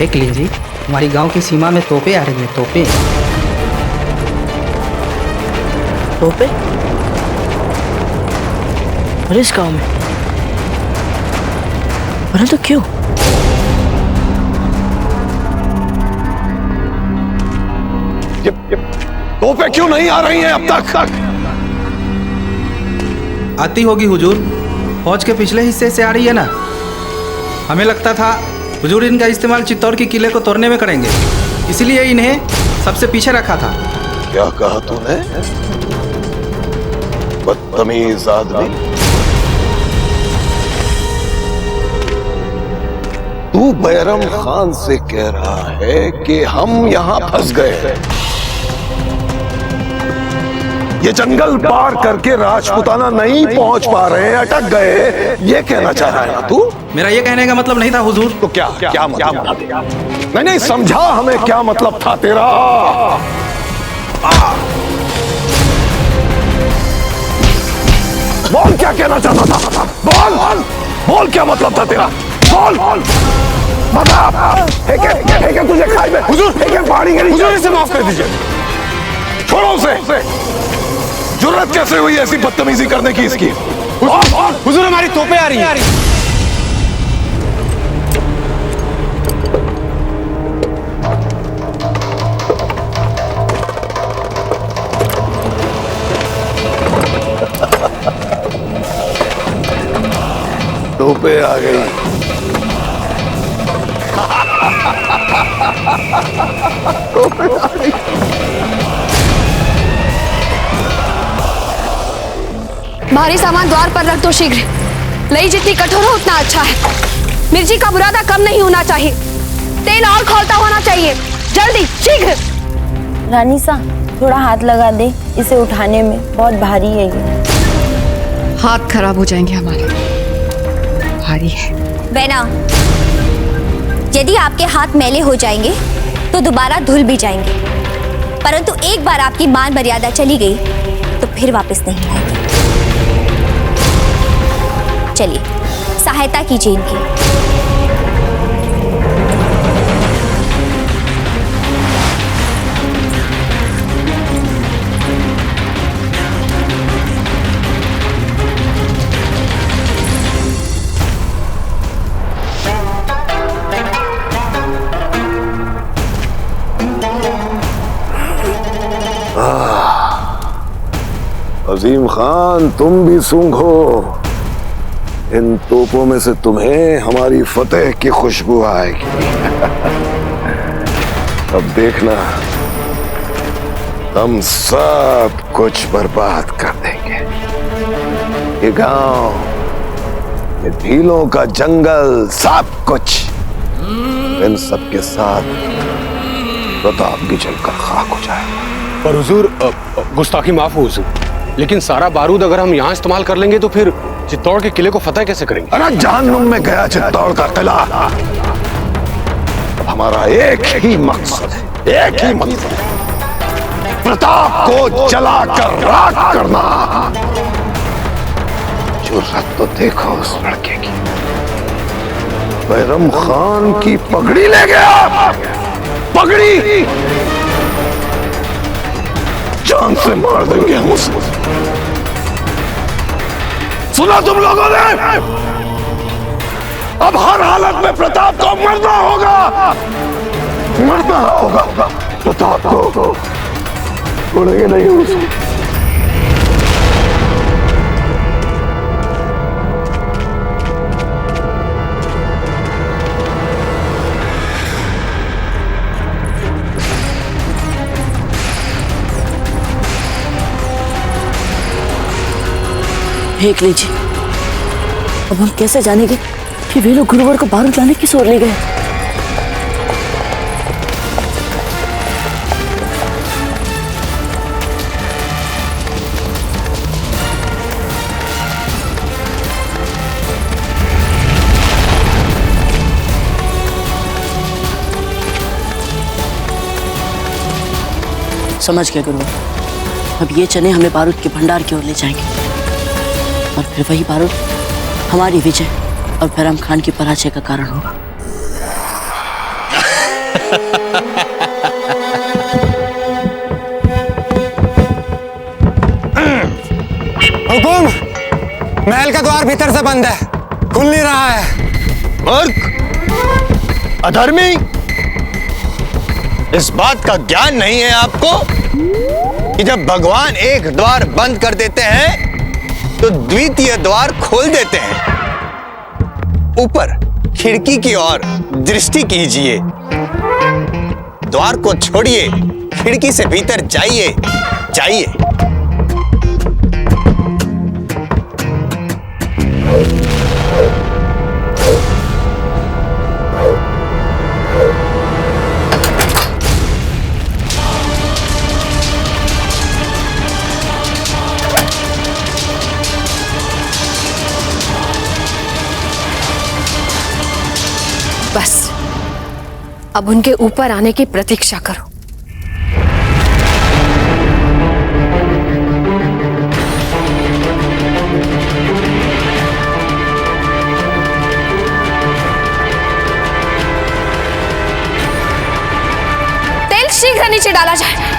देख लीजिए, हमारी गांव की सीमा में तोपें आ रही हैं, तोपें। तोपें? अरे इस गांव में? परंतु क्यों? ये तोपें क्यों नहीं आ रही हैं अब तक? आती होगी हुजूर, फौज के पिछले हिस्से से आ रही है ना। हमें लगता था हुजूर इनका इस्तेमाल चित्तौड़ के किले को तोड़ने में करेंगे, इसीलिए इन्हें सबसे पीछे रखा था। क्या कहा तूने? बदतमीज आदमी, तू बैरम खान से कह रहा है कि हम यहां फंस गए, ये जंगल पार करके राजपुताना नहीं पहुंच पा रहे हैं, अटक गए, ये कहना चाह रहा है ना तू? मेरा ये कहने का मतलब नहीं था हुजूर। तो क्या मतलब? नहीं समझा हमें क्या मतलब था तेरा। बोल क्या कहना चाहता था, बोल क्या मतलब था तेरा, बोल बता। है तुझे खाई में हुजूर, पहाड़ी के नीचे, इसे माफ कर दीजिए, छोड़ो उसे। जुर्रत कैसे हुई ऐसी बदतमीजी करने की इसकी? हुजूर हमारी तोपें आ रही हैं। तोपें आ गई। तोपें आ गई। भारी सामान द्वार पर रख दो शीघ्र। लई जितनी कठोर हो उतना अच्छा है। मिर्ची का बुरादा कम नहीं होना चाहिए, तेल और खौलता होना चाहिए। जल्दी शीघ्र। रानी सा, थोड़ा हाथ लगा दे, इसे उठाने में बहुत भारी है ये। हाथ खराब हो जाएंगे हमारे, भारी है। बेना, यदि आपके हाथ मैले हो जाएंगे तो दोबारा धुल भी जाएंगे, परंतु एक बार आपकी मान मर्यादा चली गई तो फिर वापस नहीं आएगी। चलिए सहायता कीजिए इनकी। अजीम खान, तुम भी सूंघो, इन तोपों में से तुम्हें हमारी फतेह की खुशबू आएगी। अब देखना, हम सब कुछ बर्बाद कर देंगे। ये गांव, ये भीलों का जंगल, सब कुछ इन सब के साथ प्रताप भी जलकर खाक हो जाएगा। पर हुजूर, गुस्ताखी माफ हो हुजूर, लेकिन सारा बारूद अगर हम यहाँ इस्तेमाल कर लेंगे तो फिर चित्तौड़ के किले को फतेह कैसे करेंगे? अरे जहन्नुम में गया चित्तौड़ का किला। हमारा एक ही मकसद है, एक ही मकसद है, प्रताप को जलाकर राख करना। जुर्रत तो देखो उस लड़के की, बैरम खान की पगड़ी ले गया, पगड़ी जान से मार देंगे हम उसे। सुना तुम लोगों ने? अब हर हालत में प्रताप को मरना होगा, मरना होगा। प्रताप को छोड़ेंगे नहीं उसे। देख लीजिए, अब हम कैसे जानेंगे कि वे लोग गुरुवर को बारूद लाने किस ओर ले गए? समझ गए गुरुवर, अब ये चने हमें बारूद के भंडार की ओर ले जाएंगे और फिर वही बारूद हमारी विजय और बैरम खान की पराजय का कारण होगा। हुकुम, महल का द्वार भीतर से बंद है, खुल नहीं रहा है। मूर्ख, अधर्मी, इस बात का ज्ञान नहीं है आपको कि जब भगवान एक द्वार बंद कर देते हैं तो द्वितीय द्वार खोल देते हैं। ऊपर खिड़की की ओर दृष्टि कीजिए, द्वार को छोड़िए, खिड़की से भीतर जाइए, जाइए। बस अब उनके ऊपर आने की प्रतीक्षा करो। तेल शीघ्र नीचे डाला जाए।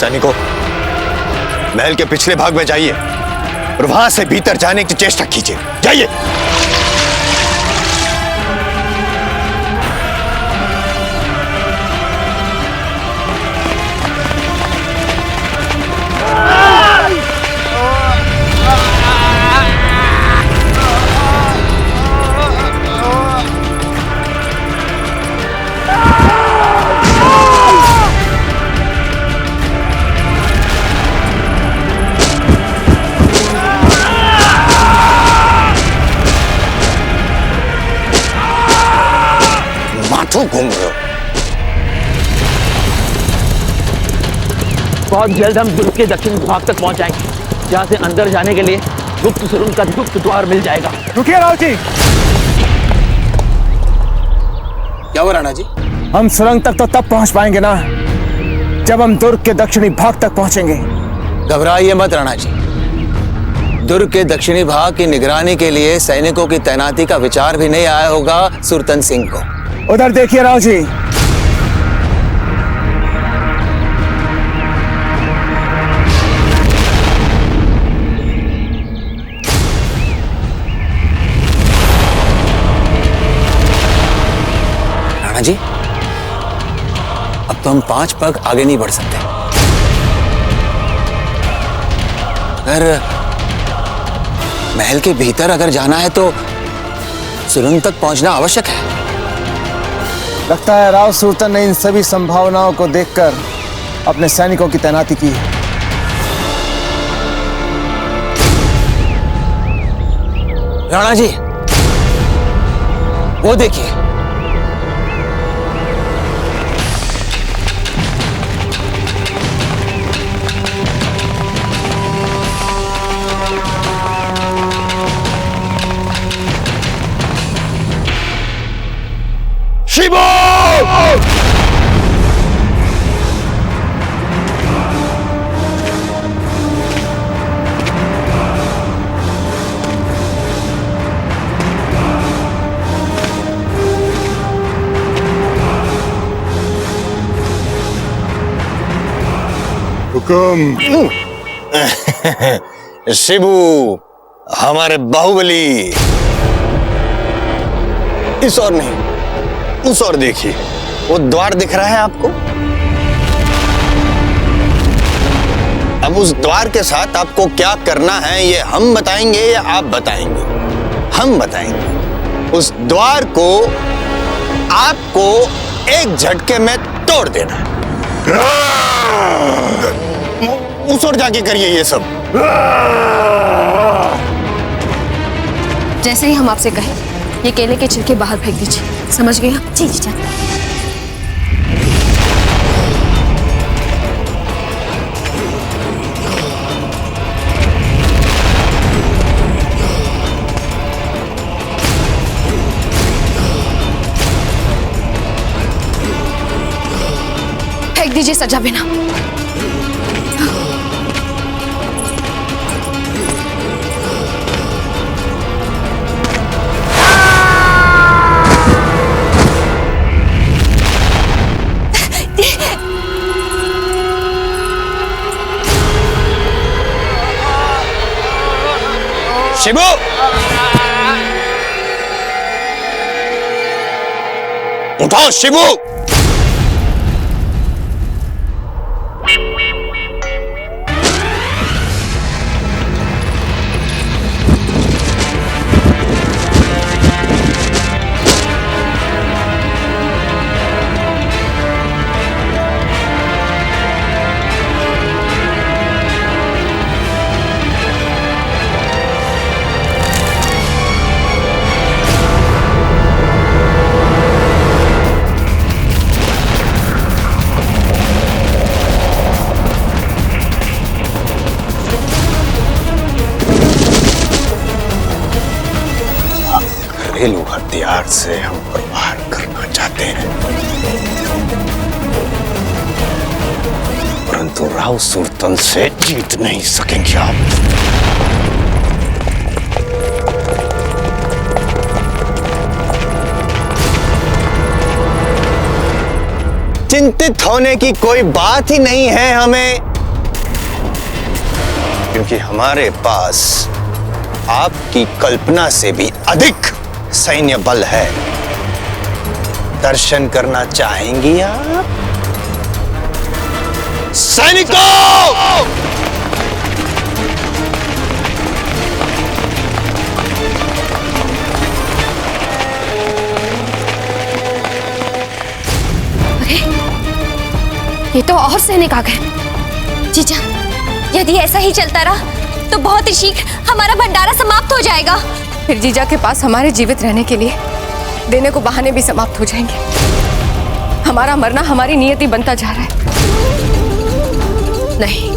सैनिकों, महल के पिछले भाग में जाइए और वहां से भीतर जाने की चेष्टा कीजिए, जाइए। घूम रहे हो। बहुत जल्द हम दुर्ग के दक्षिण भाग तक पहुंच जाएंगे, जहां से अंदर जाने के लिए गुप्त सुरंग का गुप्त द्वार मिल जाएगा। रुकिए राव जी। क्या हुआ राणा जी? हम सुरंग तक तो तब पहुंच पाएंगे ना जब हम दुर्ग के दक्षिणी भाग तक पहुंचेंगे। घबराइए मत राणा जी, दुर्ग के दक्षिणी भाग की निगरानी के लिए सैनिकों की तैनाती का विचार भी नहीं आया होगा सुरतन सिंह को। उधर देखिए राव जी। राणा जी, अब तो हम 5 पग आगे नहीं बढ़ सकते। अगर महल के भीतर अगर जाना है तो सुरंग तक पहुंचना आवश्यक है। लगता है राव सुरतन ने इन सभी संभावनाओं को देखकर अपने सैनिकों की तैनाती की है। राणा जी, वो देखिए, शिबो! हुकुम। शिबू, हमारे बाहुबली। इस और नहीं, उस और देखिए, वो द्वार दिख रहा है आपको? अब उस द्वार के साथ आपको क्या करना है ये हम बताएंगे या आप बताएंगे? हम बताएंगे। उस द्वार को आपको एक झटके में तोड़ देना है। उस ओर जाके करिए ये सब। जैसे ही हम आपसे कहें, ये केले के छिलके बाहर फेंक दीजिए। समझ गए आप? जी जीजा। फेंक दीजिए सजा बिना। शिबू, उठाओ शिबू। घरेलू हथियार से हम प्रहार करना चाहते हैं, परंतु राव सुल्तान से जीत नहीं सकेंगे आप। चिंतित होने की कोई बात ही नहीं है हमें, क्योंकि हमारे पास आपकी कल्पना से भी अधिक सैन्य बल है। दर्शन करना चाहेंगी आप? सैनिकों! अरे, ये तो और सैनिक आ गए। जीजा, यदि ऐसा ही चलता रहा तो बहुत ही शीघ्र हमारा भंडारा समाप्त हो जाएगा। फिर जीजा के पास हमारे जीवित रहने के लिए देने को बहाने भी समाप्त हो जाएंगे। हमारा मरना हमारी नियति बनता जा रहा है। नहीं,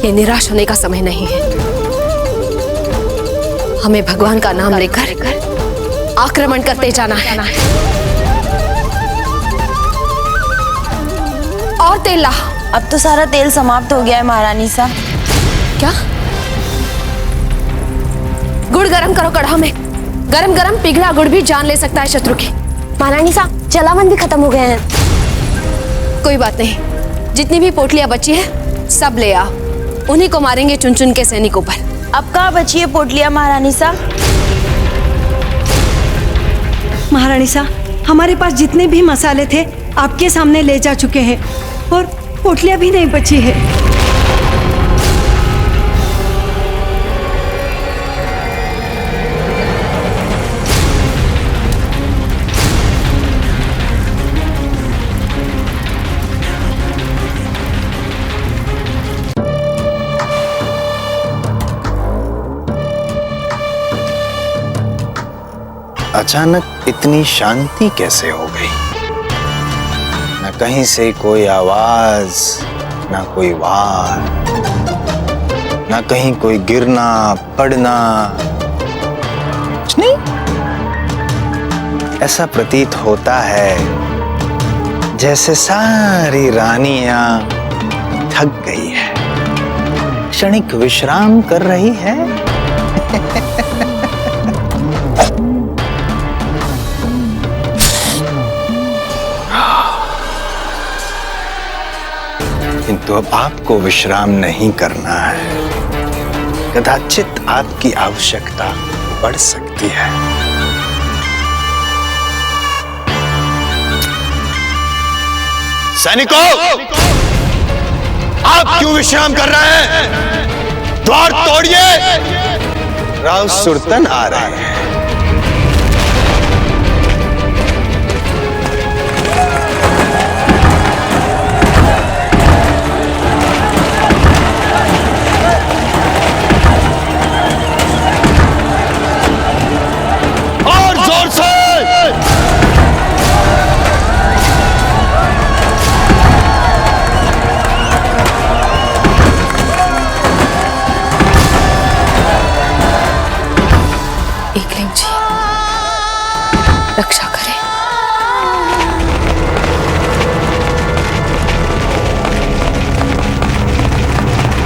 ये निराश होने का समय नहीं है। हमें भगवान का नाम लेकर आक्रमण करते जाना है। और तेल ला। अब तो सारा तेल समाप्त हो गया है महारानी सा। क्या? गुड़ गरम करो कढ़ा में। गरम गरम पिघला गुड़ भी जान ले सकता है शत्रु की। महारानी साहब, जलावन भी खत्म हो गए हैं। कोई बात नहीं, जितनी भी पोटलियां बची है सब ले आओ। उन्हीं को मारेंगे चुन चुन के सैनिकों पर। अब कहाँ बची है पोटलियां महारानी सा? महारानी सा, हमारे पास जितने भी मसाले थे आपके सामने ले जा चुके हैं और पोटलियां भी नहीं बची है। अचानक इतनी शांति कैसे हो गई? न कहीं से कोई आवाज, न कोई वार, न कहीं कोई गिरना पड़ना, कुछ नहीं। ऐसा प्रतीत होता है जैसे सारी रानियां थक गई है, क्षणिक विश्राम कर रही है। किंतु अब आपको विश्राम नहीं करना है। कदाचित आपकी आवश्यकता बढ़ सकती है। सैनिकों! आप क्यों विश्राम कर रहे हैं? द्वार तोड़िए, राव सुरतन आ रहे हैं। और जोर से एकलिंग जी, रक्षा करें।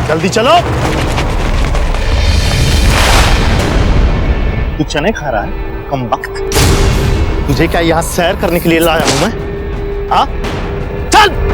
जल्दी चलो। तू चने खा रहा है कम वक्त? तुझे क्या यहां सैर करने के लिए लाया हूं मैं? हाँ, चल।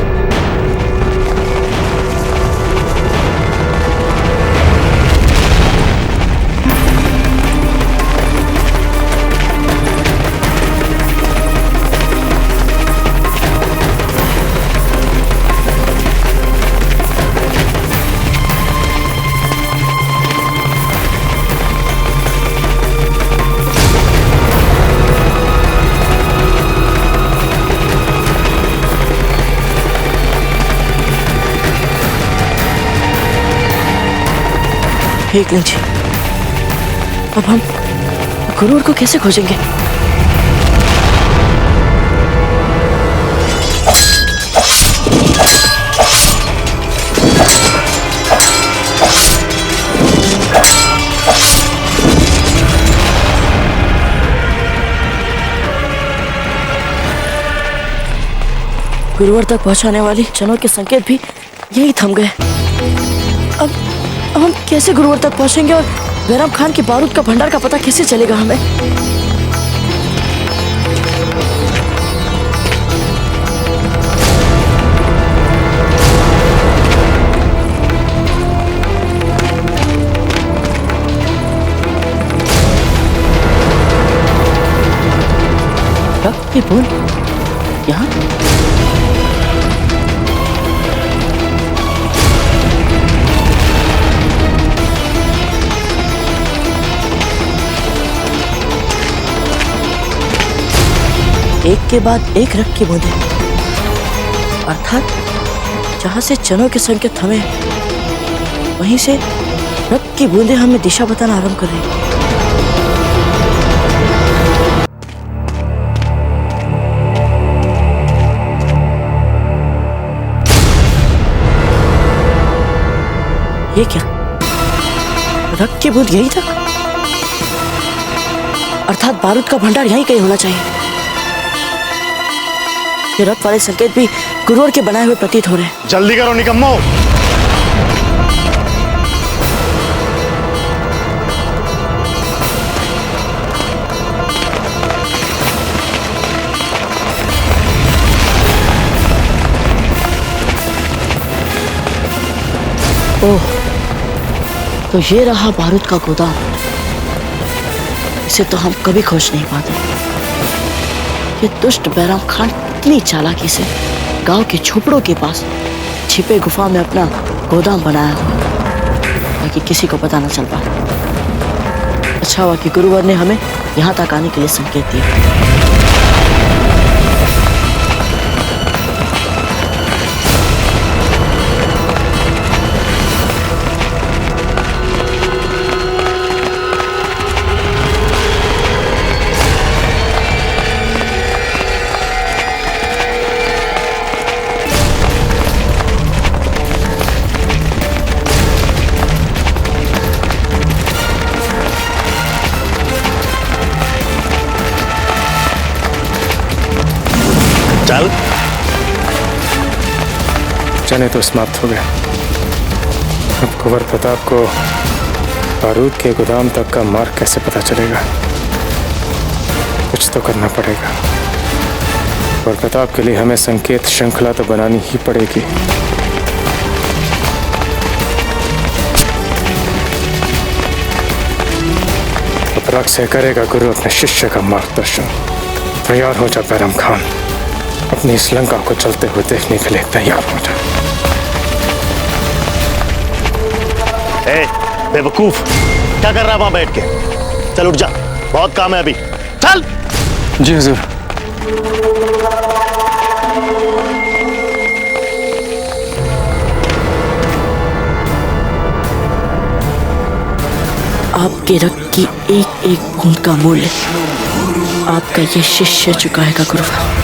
एकलिंग जी, अब हम गुरूर को कैसे खोजेंगे? गुरुवर तक पहुंचाने वाली चनों के संकेत भी यही थम गए। अब हम कैसे गुरुवर तक पहुंचेंगे और बैराम खान के बारूद का भंडार का पता कैसे चलेगा हमें? रक्त की बूंद यहाँ? एक के बाद एक रक्त की बूंदें, अर्थात जहां से चनों के संकेत थमे वहीं से रक्त की बूंदें हमें दिशा बताना आरंभ कर रही। ये क्या? रक्त की बूंद यहीं तक? अर्थात बारूद का भंडार यहीं कहीं होना चाहिए। ये रक्त वाले संकेत भी गुरुवर के बनाए हुए प्रतीत हो रहे हैं। जल्दी करो निकम्मो। ओह, तो ये रहा बारूद का गोदाम। इसे तो हम कभी खोज नहीं पाते। ये दुष्ट बैराम खान इतनी चालाकी से गांव के झोपड़ों के पास छिपे गुफा में अपना गोदाम बनाया हुआ ताकि किसी को पता न चल पाए। अच्छा हुआ कि गुरुवर ने हमें यहाँ तक आने के लिए संकेत दिया। चल। चने तो समाप्त हो गए। अब कुंवर प्रताप को बारूद के गोदाम तक का मार्ग कैसे पता चलेगा? कुछ तो करना पड़ेगा। कुंवर प्रताप के लिए हमें संकेत श्रृंखला तो बनानी ही पड़ेगी। अपराग से करेगा गुरु अपने शिष्य का मार्गदर्शन। तैयार हो जा बैराम खान, अपनी इस लंका को चलते हुए देखने के लिए तैयार हो जा। ए, बेवकूफ, क्या कर रहा है वहां बैठ के? चल उठ जा, बहुत काम है अभी, चल। जी हुजूर। आपके रक्त की एक एक बूंद का मूल्य आपका ये शिष्य चुकाएगा गुरुवर।